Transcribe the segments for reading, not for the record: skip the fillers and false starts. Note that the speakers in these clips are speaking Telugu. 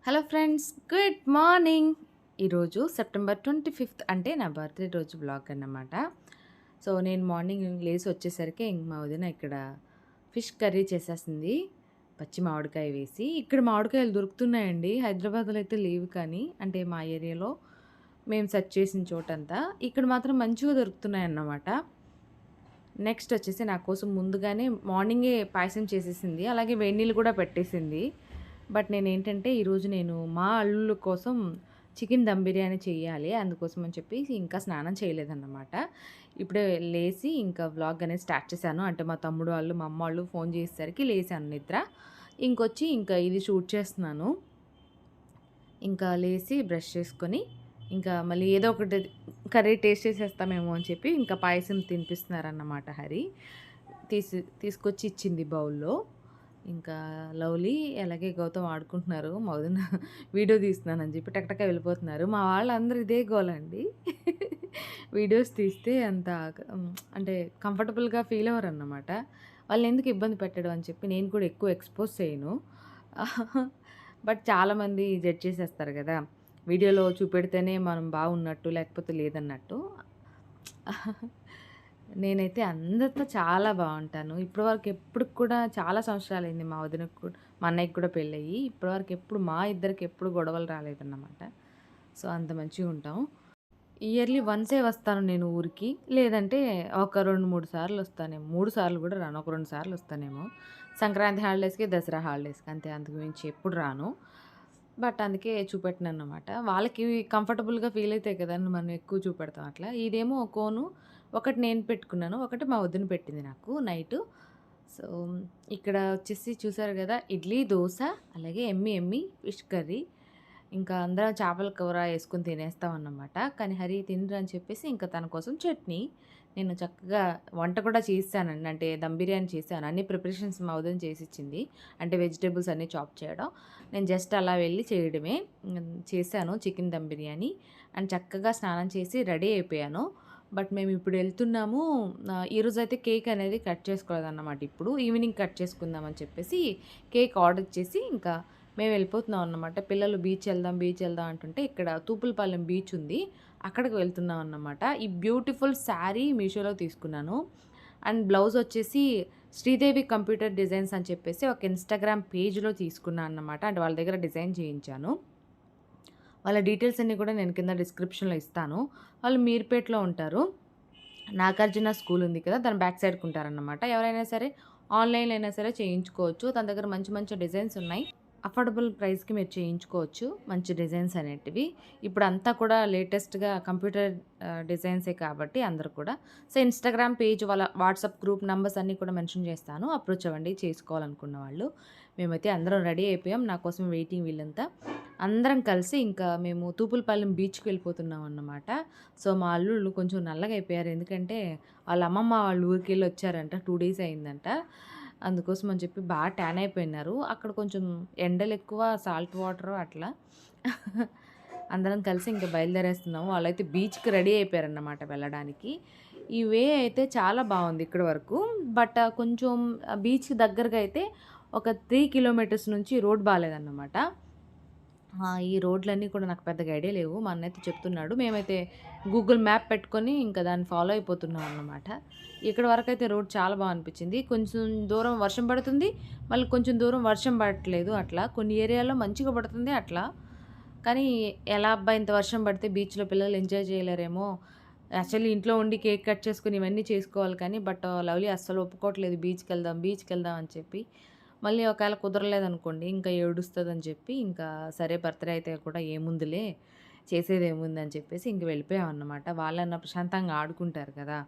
Hello friends, good morning. ఈరోజు సెప్టెంబర్ 25 అంటే నా బర్త్డే రోజు బ్లాగ్ అన్నమాట. సో నేను మార్నింగ్ లేసి వచ్చేసరికి మా వదిన ఇక్కడ ఫిష్ కర్రీ చేసేసింది, పచ్చి మామిడికాయ వేసి. ఇక్కడ మామిడికాయలు దొరుకుతున్నాయండి, హైదరాబాద్లో అయితే లేవు, కానీ అంటే మా ఏరియాలో మేము సెర్చ్ చేసిన చోటంతా ఇక్కడ మాత్రం మంచిగా దొరుకుతున్నాయి అన్నమాట. నెక్స్ట్ వచ్చేసి నా కోసం ముందుగానే మార్నింగే పాయసం చేసేసింది, అలాగే వేడి నీళ్ళు కూడా పెట్టేసింది. బట్ నేనేంటంటే ఈరోజు నేను మా అల్లుళ్ళ కోసం చికెన్ దమ్ బిర్యానీ చేయాలి, అందుకోసం అని చెప్పి ఇంకా స్నానం చేయలేదన్నమాట. ఇప్పుడే లేచి ఇంకా వ్లాగ్ అనేది స్టార్ట్ చేశాను. అంటే మా తమ్ముడు వాళ్ళు, మా అమ్మ వాళ్ళు ఫోన్ చేసేసరికి లేచాను నిద్ర. ఇంకొచ్చి ఇంకా ఇది షూట్ చేస్తున్నాను. ఇంకా లేచి బ్రష్ చేసుకొని ఇంకా మళ్ళీ ఏదో ఒకటి కర్రీ టేస్ట్ చేసేస్తామేమో అని చెప్పి ఇంకా పాయసం తినిపిస్తున్నారన్నమాట హరి. తీసుకొచ్చి ఇచ్చింది బౌల్లో. ఇంకా లవ్లీ అలాగే గౌతమ్ ఆడుకుంటున్నారు. మా వదిన వీడియో తీస్తున్నానని చెప్పి టక్టక్క వెళ్ళిపోతున్నారు. మా వాళ్ళందరూ ఇదే గోలండి. వీడియోస్ తీస్తే అంత అంటే కంఫర్టబుల్గా ఫీల్ అవ్వరు అన్నమాట. వాళ్ళని ఎందుకు ఇబ్బంది పెట్టడం అని చెప్పి నేను కూడా ఎక్కువ ఎక్స్పోజ్ చేయను. బట్ చాలామంది జడ్జ్ చేసేస్తారు కదా, వీడియోలో చూపెడితేనే మనం బాగున్నట్టు లేకపోతే లేదన్నట్టు. నేనైతే అందరితో చాలా బాగుంటాను. ఇప్పటివరకు ఎప్పుడు కూడా చాలా సంవత్సరాలైంది మా వదినకు కూడా, మా అన్నయ్యకి కూడా పెళ్ళయ్యి. ఇప్పటివరకు ఎప్పుడు మా ఇద్దరికి ఎప్పుడు గొడవలు రాలేదన్నమాట. సో అంత మంచిగా ఉంటాం. ఇయర్లీ వన్సే వస్తాను నేను ఊరికి, లేదంటే ఒక 2, 3 సార్లు వస్తానేమో. 3 సార్లు కూడా రాను, ఒక 2 సార్లు వస్తానేమో. సంక్రాంతి హాలిడేస్కి, దసరా హాలిడేస్కి, అంతే. అంతకు మించి ఎప్పుడు రాను. బట్ అందుకే చూపెట్టినన్నమాట. వాళ్ళకి కంఫర్టబుల్గా ఫీల్ అవుతాయి కదా మనం ఎక్కువ చూపెడతాం అట్లా. ఇదేమో కోను ఒకటి నేను పెట్టుకున్నాను, ఒకటి మా వదిన పెట్టింది నాకు నైటు. సో ఇక్కడ వచ్చేసి చూసారు కదా, ఇడ్లీ, దోశ, అలాగే ఎమ్మి ఎమ్మి ఫిష్ కర్రీ. ఇంకా అందరం చేపల కూర వేసుకొని తినేస్తామన్నమాట. కానీ హరి తినరు అని చెప్పేసి ఇంకా తన కోసం చట్నీ. నేను చక్కగా వంట కూడా చేశానండి, అంటే దమ్ బిర్యానీ చేశాను. అన్ని ప్రిపరేషన్స్ మా వదిన చేసిచ్చింది, అంటే వెజిటేబుల్స్ అన్నీ చాప్ చేయడం. నేను జస్ట్ అలా వెళ్ళి చేయడమే. చేశాను చికెన్ దమ్ బిర్యానీ అండ్ చక్కగా స్నానం చేసి రెడీ అయిపోయాను. బట్ మేము ఇప్పుడు వెళ్తున్నాము. ఈరోజు అయితే కేక్ అనేది కట్ చేసుకోలేదన్నమాట. ఇప్పుడు ఈవినింగ్ కట్ చేసుకుందామని చెప్పేసి కేక్ ఆర్డర్ చేసి ఇంకా మేము వెళ్ళిపోతున్నాం అన్నమాట. పిల్లలు బీచ్ వెళ్దాం బీచ్ వెళ్దాం అంటుంటే ఇక్కడ తూపులపాలెం బీచ్ ఉంది, అక్కడికి వెళ్తున్నాం అన్నమాట. ఈ బ్యూటిఫుల్ శారీ మీషోలో తీసుకున్నాను. అండ్ బ్లౌజ్ వచ్చేసి శ్రీదేవి కంప్యూటర్ డిజైన్స్ అని చెప్పేసి ఒక ఇన్స్టాగ్రామ్ పేజ్లో తీసుకున్నాను అన్నమాట. అంటే వాళ్ళ దగ్గర డిజైన్ చేయించాను. వాళ్ళ డీటెయిల్స్ అన్నీ కూడా నేను కింద డిస్క్రిప్షన్లో ఇస్తాను. వాళ్ళు మీర్పేట్లో ఉంటారు. నాగార్జున స్కూల్ ఉంది కదా, దాని బ్యాక్ సైడ్కి ఉంటారన్నమాట. ఎవరైనా సరే ఆన్లైన్లో అయినా సరే చేయించుకోవచ్చు. తన దగ్గర మంచి మంచి డిజైన్స్ ఉన్నాయి. అఫోర్డబుల్ ప్రైస్కి మీరు చేయించుకోవచ్చు మంచి డిజైన్స్ అనేటివి. ఇప్పుడు అంతా కూడా లేటెస్ట్గా కంప్యూటర్ డిజైన్సే కాబట్టి అందరూ కూడా. సో ఇన్స్టాగ్రామ్ పేజ్, వాళ్ళ వాట్సాప్ గ్రూప్ నెంబర్స్ అన్నీ కూడా మెన్షన్ చేస్తాను, అప్రోచ్ అవ్వండి చేసుకోవాలనుకున్న వాళ్ళు. మేమైతే అందరం రెడీ అయిపోయాం, నా కోసం వెయిటింగ్ వీళ్ళంతా. అందరం కలిసి ఇంకా మేము తూపులపాలెం బీచ్కి వెళ్ళిపోతున్నాం అన్నమాట. సో మా అల్లుళ్ళు కొంచెం నల్లగా అయిపోయారు, ఎందుకంటే వాళ్ళ అమ్మమ్మ వాళ్ళ ఊరికి వెళ్ళి వచ్చారంట, 2 డేస్ అయిందంట. అందుకోసం అని చెప్పి బాగా ట్యాన్ అయిపోయినారు. అక్కడ కొంచెం ఎండలు ఎక్కువ, సాల్ట్ వాటర్ అట్లా. అందరం కలిసి ఇంకా బయలుదేరేస్తున్నాము. వాళ్ళైతే బీచ్కి రెడీ అయిపోయారన్నమాట వెళ్ళడానికి. ఈ వే అయితే చాలా బాగుంది ఇక్కడి వరకు. బట్ కొంచెం బీచ్కి దగ్గరగా అయితే ఒక 3 కిలోమీటర్స్ నుంచి రోడ్ బాగాలేదన్నమాట. ఈ రోడ్లన్నీ కూడా నాకు పెద్దగా ఐడియా లేవు, మా అన్నయ్య చెప్తున్నాడు. మేమైతే గూగుల్ మ్యాప్ పెట్టుకొని ఇంకా దాన్ని ఫాలో అయిపోతున్నాం అన్నమాట. ఇక్కడ వరకు అయితే రోడ్ చాలా బాగా అనిపించింది. కొంచెం దూరం వర్షం పడుతుంది, మళ్ళీ కొంచెం దూరం వర్షం పడట్లేదు, అట్లా కొన్ని ఏరియాలో మంచిగా పడుతుంది అట్లా. కానీ ఎలా అబ్బా ఇంత వర్షం పడితే బీచ్లో పిల్లలు ఎంజాయ్ చేయలేరేమో. యాక్చువల్లీ ఇంట్లో ఉండి కేక్ కట్ చేసుకుని ఇవన్నీ చేసుకోవాలి, కానీ బట్ లవ్లీ అస్సలు ఒప్పుకోవట్లేదు బీచ్కి వెళ్దాం బీచ్కి వెళ్దాం అని చెప్పి. మళ్ళీ ఒకవేళ కుదరలేదనుకోండి ఇంకా ఏడుస్తుందని చెప్పి ఇంకా సరే బర్త్డే అయితే కూడా ఏముందిలే, చేసేది ఏముందని చెప్పేసి ఇంక వెళ్ళిపోయామన్నమాట. వాళ్ళన్న ప్రశాంతంగా ఆడుకుంటారు కదా,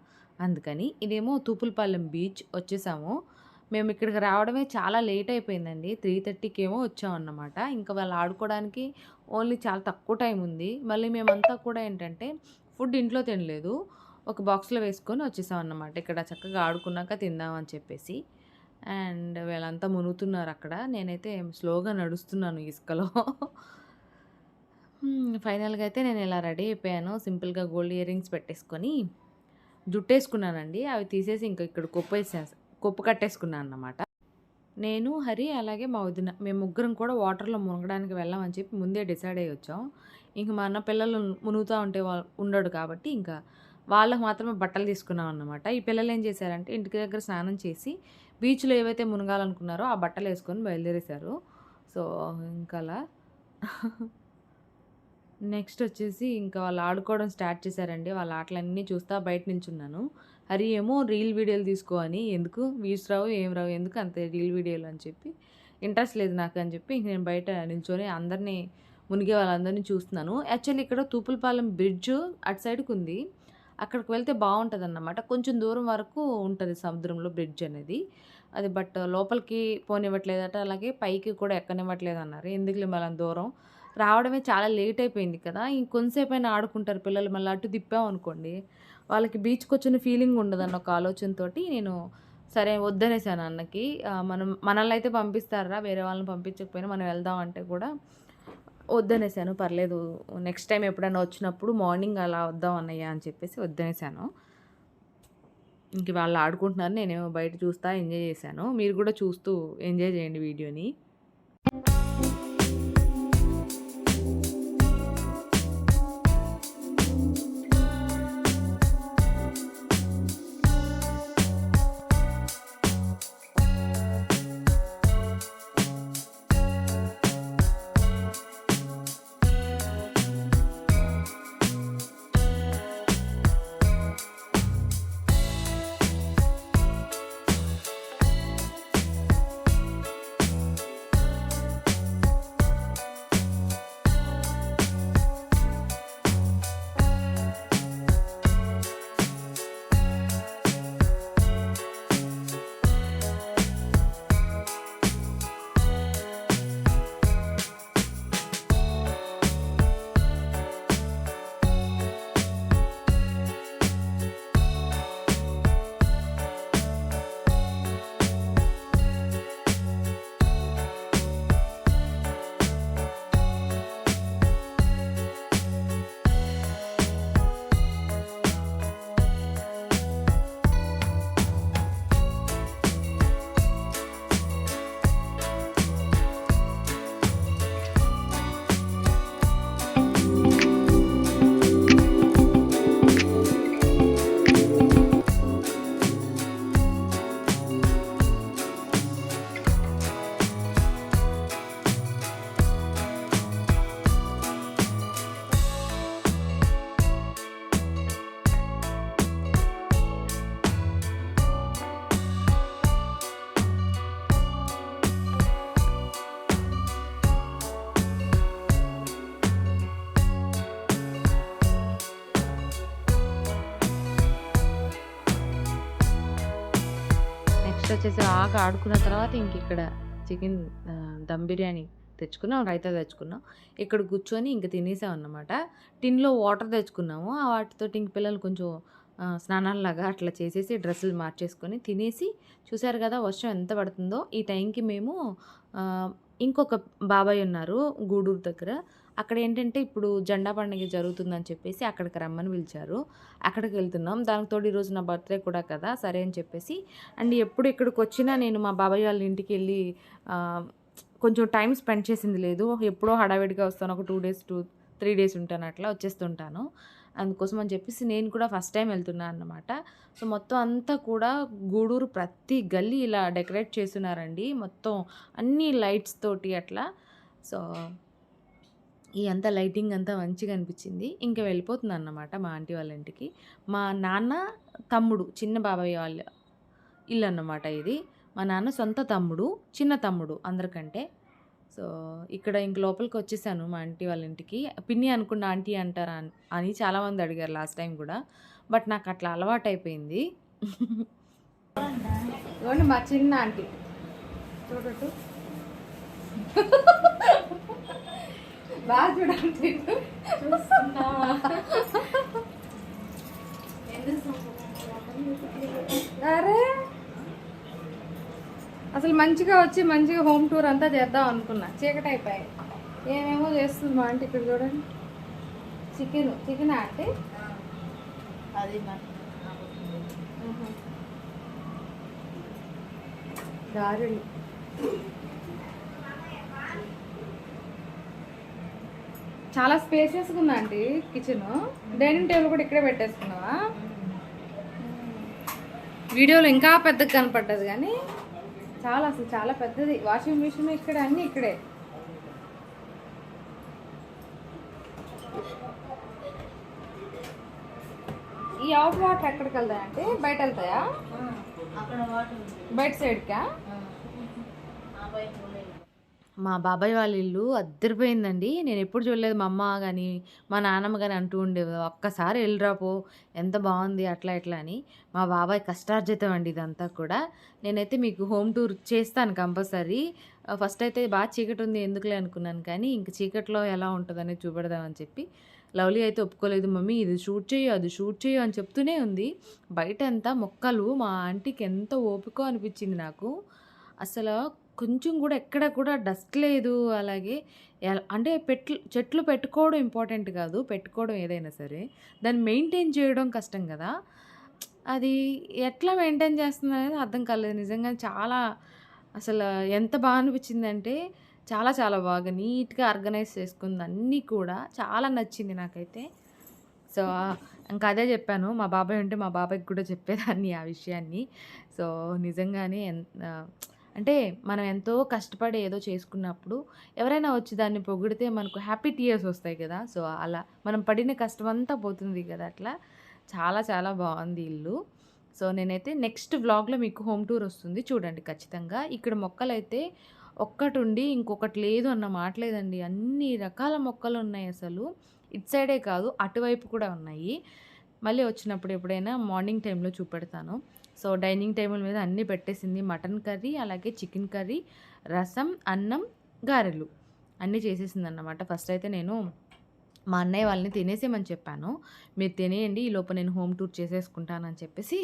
అందుకని. ఇదేమో తూపులపాలెం బీచ్ వచ్చేసాము. మేము ఇక్కడికి రావడమే చాలా లేట్ అయిపోయిందండి, 3:30కి ఏమో వచ్చామన్నమాట. ఇంకా వాళ్ళు ఆడుకోవడానికి ఓన్లీ చాలా తక్కువ టైం ఉంది. మళ్ళీ మేమంతా కూడా ఏంటంటే ఫుడ్ ఇంట్లో తినలేదు, ఒక బాక్స్లో వేసుకొని వచ్చేసామన్నమాట. ఇక్కడ చక్కగా ఆడుకున్నాక తిందామని చెప్పేసి. అండ్ వీళ్ళంతా మునుగుతున్నారు అక్కడ, నేనైతే స్లోగా నడుస్తున్నాను ఇసుకలో. ఫైనల్గా అయితే నేను ఇలా రెడీ అయిపోయాను. సింపుల్గా గోల్డ్ ఇయర్ రింగ్స్ పెట్టేసుకొని జుట్టేసుకున్నానండి, అవి తీసేసి ఇంకా ఇక్కడ కొప్పు కట్టేసుకున్నాను అన్నమాట. నేను, హరి అలాగే మా వదిన. మేము ముగ్గురం కూడా వాటర్‌లో మునగడానికి వెళ్ళమని చెప్పి ముందే డిసైడ్ అయ్యి వచ్చాం. ఇంక మా అన్న పిల్లలు మునుగుతా ఉంటే ఉండడు కాబట్టి ఇంకా వాళ్ళకి మాత్రమే బట్టలు తీసుకున్నామన్నమాట. ఈ పిల్లలేం చేశారంటే ఇంటి దగ్గర స్నానం చేసి బీచ్‌లో ఏవైతే మునగాలనుకున్నారో ఆ బట్టలేసుకొని బయలుదేరేశారు. సో, ఇంకలా నెక్స్ట్ వచ్చేసి ఇంకా వాళ్ళు ఆడుకోవడం స్టార్ట్ చేశారండి. వాళ్ళ ఆటలన్నీ చూస్తా బయట నిల్చున్నాను. హరి ఏమో రీల్ వీడియోలు తీసుకో అని, ఎందుకు వ్యూస్ రావు, ఏం రావు, ఎందుకు అంత రీల్ వీడియోలు అని చెప్పి, ఇంట్రెస్ట్ లేదు నాకు అని చెప్పి ఇంక నేను బయట నిల్చొని అందరినీ మునిగే వాళ్ళందరినీ చూస్తున్నాను. యాక్చువల్లీ ఇక్కడ తూపులపాలెం బ్రిడ్జ్ అటు సైడ్‌కి ఉంది. అక్కడికి వెళ్తే బావుంటదన్నమాట. కొంచెం దూరం వరకు ఉంటది సముద్రంలో బ్రిడ్జ్ అనేది. అది బట్ లోపలికి పోనివ్వట్లేదట. అలాగే పైకి కూడా ఎక్కనివ్వట్లేదన్నారు. ఎందుకులే మళ్ళీ అంత దూరం రావడమే చాలా లేట్ అయిపోయింది కదా! ఇంకొంసేపైనా ఆడుకుంటారు పిల్లలు. మళ్ళీ అటు తిప్పామనుకోండి, వాళ్ళకి బీచ్‌కొచ్చిన ఫీలింగ్ ఉండదన్న ఒక ఆలోచనతోటి నేను సరే వద్దనేసాను అన్నకి. మనల్నయితే పంపిస్తారురా, వేరే వాళ్ళని పంపించకపోయినా మనం వెళ్దాం అంటే కూడా వద్దనేసాను. పర్లేదు నెక్స్ట్ టైమ్ ఎప్పుడైనా వచ్చినప్పుడు మార్నింగ్ అలా వద్దాం అన్నయ్య అని చెప్పేసి వద్దనేసాను. ఇంక వాళ్ళు ఆడుకుంటున్నారు. నేనేమో బయట చూస్తా ఎంజాయ్ చేశాను. మీరు కూడా చూస్తూ ఎంజాయ్ చేయండి వీడియోని. నెక్స్ట్ వచ్చేసి బాగా ఆడుకున్న తర్వాత ఇక్కడ చికెన్ దమ్ బిర్యానీ తెచ్చుకున్నాం, రైతా తెచ్చుకున్నాం. ఇక్కడ కూర్చొని ఇంక తినేసామన్నమాట. టిన్‌లో వాటర్ తెచ్చుకున్నాము. ఆ వాటితోటి ఇంక పిల్లలు కొంచెం స్నానాల్లాగా అట్లా చేసేసి డ్రెస్సులు మార్చేసుకొని తినేసి, చూసారు కదా వర్షం ఎంత పడుతుందో. ఈ టైంకి మేము ఇంకొక బాబాయ్ ఉన్నారు గూడూరు దగ్గర. అక్కడ ఏంటంటే ఇప్పుడు జెండా పండుగ జరుగుతుందని చెప్పేసి అక్కడికి రమ్మని పిలిచారు. అక్కడికి వెళ్తున్నాం. దానికి తోడు ఈరోజు నా బర్త్‌డే కూడా కదా! సరే అని చెప్పేసి అండ్ ఎప్పుడు ఇక్కడికొచ్చినా నేను మా బాబాయ్ వాళ్ళ ఇంటికెళ్ళి కొంచెం టైం స్పెండ్ చేసింది లేదు. ఎప్పుడో హడావిడిగా వస్తాను. ఒక 2 డేస్ 3 డేస్ ఉంటాను, అట్లా వచ్చేస్తుంటాను. అందుకోసం అని చెప్పేసి నేను కూడా ఫస్ట్ టైం వెళ్తున్నాను అన్నమాట. సో, మొత్తం అంతా కూడా గూడూరు ప్రతి గల్లీ ఇలా డెకరేట్ చేసున్నారండి. మొత్తం అన్నీ లైట్స్ తోటి అట్లా. సో, ఈ అంతా లైటింగ్ అంతా మంచిగా అనిపించింది. ఇంక వెళ్ళిపోతున్నానన్నమాట మా ఆంటీ వాళ్ళ ఇంటికి. మా నాన్న తమ్ముడు, చిన్న బాబాయ్ వాళ్ళ ఇల్లు అన్నమాట ఇది. మా నాన్న సొంత తమ్ముడు, చిన్న తమ్ముడు అందరికంటే. సో, ఇక్కడ ఇంక లోపలికొచ్చేసాను మా ఆంటీ వాళ్ళ ఇంటికి. పిన్ని అనుకున్న ఆంటీ అంటారా అని చాలామంది అడిగారు లాస్ట్ టైం కూడా. బట్ నాకు అట్లా అలవాటయిపోయింది. ఇదిగోండి మా చిన్న ఆంటీ. చూడటు బాగా చూడండి. అరే అసలు మంచిగా వచ్చి మంచిగా హోమ్ టూర్ అంతా చేద్దాం అనుకున్నా, చీకటి అయిపోయాయి. ఏమేమో చేస్తుంది మా ఆంటీ. ఇక్కడ చూడండి, చికెన్ ఆంటీ అది గారెలు చాలా స్పేసెస్గా ఉందండి కిచెన్. డైనింగ్ టేబుల్ కూడా ఇక్కడే పెట్టేసుకున్నావా? వీడియోలో ఇంకా పెద్దగా కనపడ్డది కానీ అసలు చాలా పెద్దది. వాషింగ్ మిషన్ ఇక్కడ, అన్నీ ఇక్కడే. ఈ ఆఫ్ వాటర్ ఎక్కడికి వెళ్తాయంటే బయట వెళ్తాయా? బయట సైడ్కా? మా బాబాయ్ వాళ్ళ ఇల్లు అద్దరిపోయిందండి. నేను ఎప్పుడు చూడలేదు. మా అమ్మ కానీ మా నాన్నమ్మ కానీ అంటూ ఉండేది, ఒక్కసారి వెళ్ళిరా పో, ఎంత బాగుంది అట్లా ఇట్లా అని. మా బాబాయ్ కష్టార్జితం అండి ఇదంతా కూడా. నేనైతే మీకు హోమ్ టూర్ చేస్తాను కంపల్సరీ. ఫస్ట్ అయితే బాగా చీకటి ఉంది ఎందుకులే అనుకున్నాను, కానీ ఇంక చీకట్లో ఎలా ఉంటుందని చూపెడదామని చెప్పి. లవ్లీ అయితే ఒప్పుకోలేదు. మమ్మీ ఇది షూట్ చేయు, అది షూట్ చేయు అని చెప్తూనే ఉంది. బయట అంతా మొక్కలు. మా ఆంటీకి ఎంత ఓపికో అనిపించింది నాకు. అసలు కొంచెం కూడా ఎక్కడ కూడా డస్ట్ లేదు. అలాగే అంటే చెట్లు పెట్టుకోవడం ఇంపార్టెంట్ కాదు, పెట్టుకోవడం ఏదైనా సరే దాన్ని మెయింటైన్ చేయడం కష్టం కదా. అది ఎట్లా మెయింటైన్ చేస్తుంది అనేది అర్థం కాలేదు నిజంగా. అసలు ఎంత బాగా అనిపించిందంటే చాలా చాలా బాగా నీట్గా ఆర్గనైజ్ చేసుకుంది అన్నీ కూడా. చాలా నచ్చింది నాకైతే. సో ఇంకా అదే చెప్పాను, మా బాబాయ్ ఉంటే మా బాబాయ్కి కూడా చెప్పేదాన్ని ఆ విషయాన్ని. సో నిజంగానే అంటే మనం ఎంతో కష్టపడి ఏదో చేసుకున్నప్పుడు ఎవరైనా వచ్చి దాన్ని పొగిడితే మనకు హ్యాపీ టీయర్స్ వస్తాయి కదా. సో అలా మనం పడిన కష్టం అంతా పోతుంది కదా. అట్లా చాలా చాలా బాగుంది ఇల్లు. సో నేనైతే నెక్స్ట్ వ్లాగ్లో మీకు హోమ్ టూర్ వస్తుంది చూడండి ఖచ్చితంగా. ఇక్కడ మొక్కలైతే ఒక్కటి ఉండి ఇంకొకటి లేదు అన్న మాట లేదండి. అన్ని రకాల మొక్కలు ఉన్నాయి అసలు. ఇటు సైడే కాదు అటువైపు కూడా ఉన్నాయి. మళ్ళీ వచ్చినప్పుడు ఎప్పుడైనా మార్నింగ్ టైంలో చూపెడతాను. సో డైనింగ్ టేబుల్ మీద అన్నీ పెట్టేసింది. మటన్ కర్రీ, అలాగే చికెన్ కర్రీ, రసం, అన్నం, గారెలు అన్నీ చేసేసిందన్నమాట. ఫస్ట్ అయితే నేను మా అన్నయ్య వాళ్ళని తినేసేయమని చెప్పాను. మీరు తినేయండి, ఈలోపు నేను హోమ్ టూర్ చేసేసుకుంటానని చెప్పేసి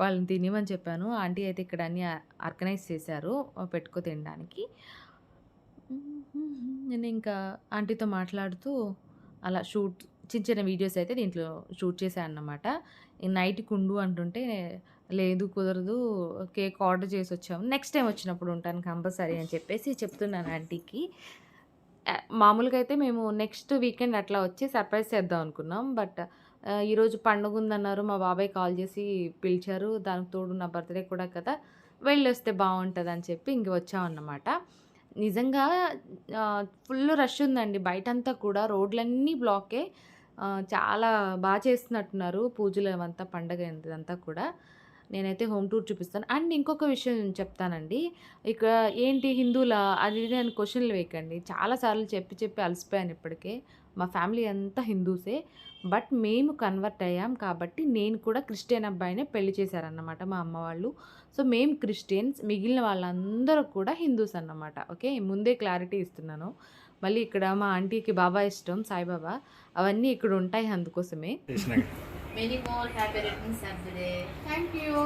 వాళ్ళని తినేయమని చెప్పాను. ఆంటీ అయితే ఇక్కడ అన్నీ ఆర్గనైజ్ చేశారు పెట్టుకో తినడానికి. నేను ఇంకా ఆంటీతో మాట్లాడుతూ అలా చిన్న చిన్న వీడియోస్ అయితే దీంట్లో షూట్ చేశాను అన్నమాట. నైట్‌కి ఉండు అంటుంటే, లేదు కుదరదు, కేక్ ఆర్డర్ చేసి వచ్చాము, నెక్స్ట్ టైం వచ్చినప్పుడు ఉంటాను కంపల్సరీ అని చెప్పేసి చెప్తున్నాను ఆంటీకి. మామూలుగా అయితే మేము నెక్స్ట్ వీకెండ్ అట్లా వచ్చి సర్ప్రైజ్ చేద్దాం అనుకున్నాం. బట్ ఈరోజు పండుగ ఉందన్నారు. మా బాబాయ్ కాల్ చేసి పిలిచారు. దానికి తోడు నా బర్త్‌డే కూడా కదా, వెళ్ళొస్తే బాగుంటుందని చెప్పి ఇంక వచ్చామన్నమాట. నిజంగా ఫుల్ రష్ ఉందండి బయటంతా కూడా. రోడ్లన్నీ బ్లాకే. చాలా బాగా చేస్తున్నట్టున్నారు పూజలు అవంతా, పండగ ఇదంతా కూడా. నేనైతే హోమ్ టూర్ చూపిస్తాను. అండ్ ఇంకొక విషయం చెప్తానండి. ఇక ఏంటి హిందువులా అది ఇది అని క్వెషన్‌లు వేయకండి. చాలా సార్లు చెప్పి చెప్పి అలసిపోయాను ఇప్పటికే. మా ఫ్యామిలీ అంతా హిందూసే. బట్ మేము కన్వర్ట్ అయ్యాం కాబట్టి నేను కూడా క్రిస్టియన్ అబ్బాయినే పెళ్లి చేశారన్నమాట మా అమ్మ వాళ్ళు. సో మేము క్రిస్టియన్స్, మిగిలిన వాళ్ళందరూ కూడా హిందూస్ అన్నమాట. ఓకే, ముందే క్లారిటీ ఇస్తున్నాను. మళ్ళీ ఇక్కడ మా ఆంటీకి బాబా ఇష్టం, సాయిబాబా. అవన్నీ ఇక్కడ ఉంటాయి అందుకోసమే. Many more happy returns of the day. Thank you.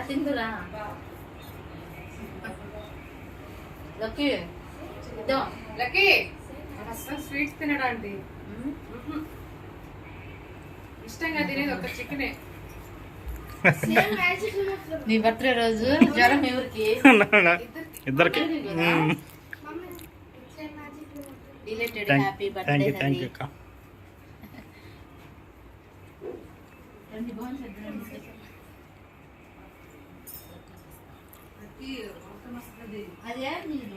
Tindura. Lucky. Lucky అసలు స్వీట్స్ తినడానికి ఇష్టంగా తినేది ఒక చికెనే. నీ బర్త్డే రోజు జ్వరం ఎవరికి? ఇద్దరికి. Belated happy birthday. Thank you అక్క. అదే మీరు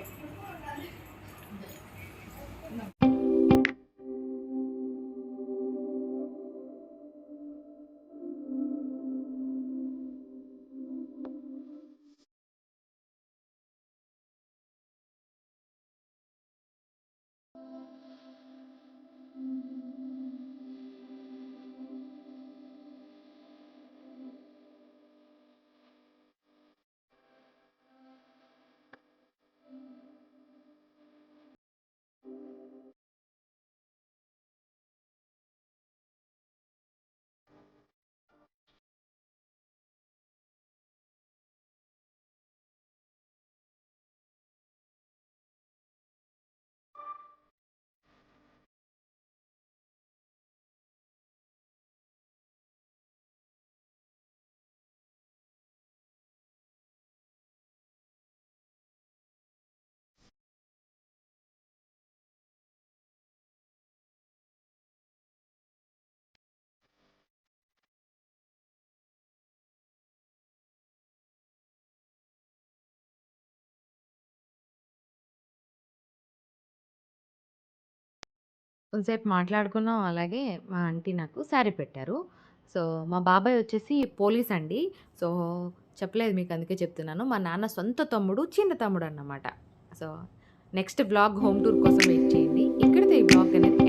కొంతసేపు మాట్లాడుకున్నాం. అలాగే మా ఆంటీ నాకు శారీ పెట్టారు. సో, మా బాబాయ్ వచ్చేసి పోలీస్ అండి. సో, చెప్పలేదు మీకు అందుకే చెప్తున్నాను. మా నాన్న సొంత తమ్ముడు, చిన్న తమ్ముడన్నమాట. So, next vlog home tour కోసం వెయిట్ చేయండి. ఇక్కడితో ఈ వ్లాగ్ అనేది